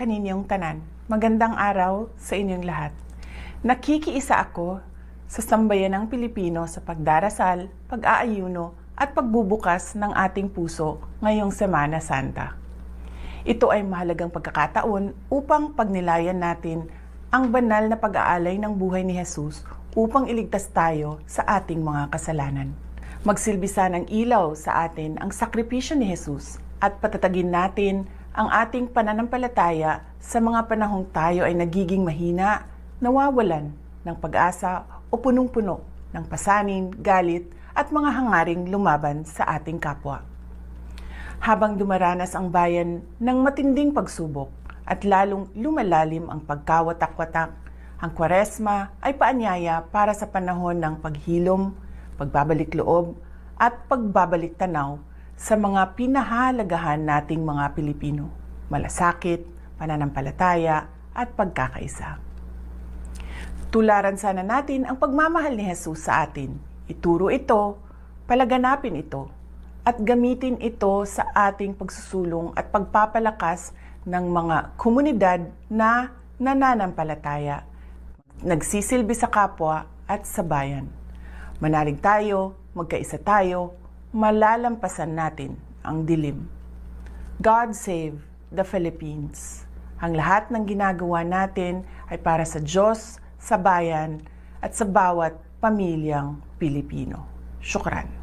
kaninyong tanan. Magandang araw sa inyong lahat. Nakikiisa ako sa sambayanang Pilipino sa pagdarasal, pag-aayuno at pagbubukas ng ating puso ngayong Semana Santa. Ito ay mahalagang pagkakataon upang pagnilayan natin ang banal na pag-aalay ng buhay ni Jesus upang iligtas tayo sa ating mga kasalanan. Magsilbisa ng ilaw sa atin ang sakripisyo ni Jesus at patatagin natin ang ating pananampalataya sa mga panahong tayo ay nagiging mahina, nawawalan ng pag-asa o punong-puno ng pasanin, galit at mga hangaring lumaban sa ating kapwa. Habang dumaranas ang bayan ng matinding pagsubok at lalong lumalalim ang pagkawatak-watak, ang Kwaresma ay paanyaya para sa panahon ng paghilom, pagbabalik loob at pagbabalik tanaw sa mga pinahalagahan nating mga Pilipino, malasakit, pananampalataya at pagkakaisa. Tularan sana natin ang pagmamahal ni Jesus sa atin. Ituro ito, palaganapin ito, at gamitin ito sa ating pagsusulong at pagpapalakas ng mga komunidad na nananampalataya, nagsisilbi sa kapwa at sa bayan. Manalig tayo, magkaisa tayo, malalampasan natin ang dilim. God save the Philippines. Ang lahat ng ginagawa natin ay para sa Diyos, sa bayan, at sa bawat pamilyang Pilipino. Syukran.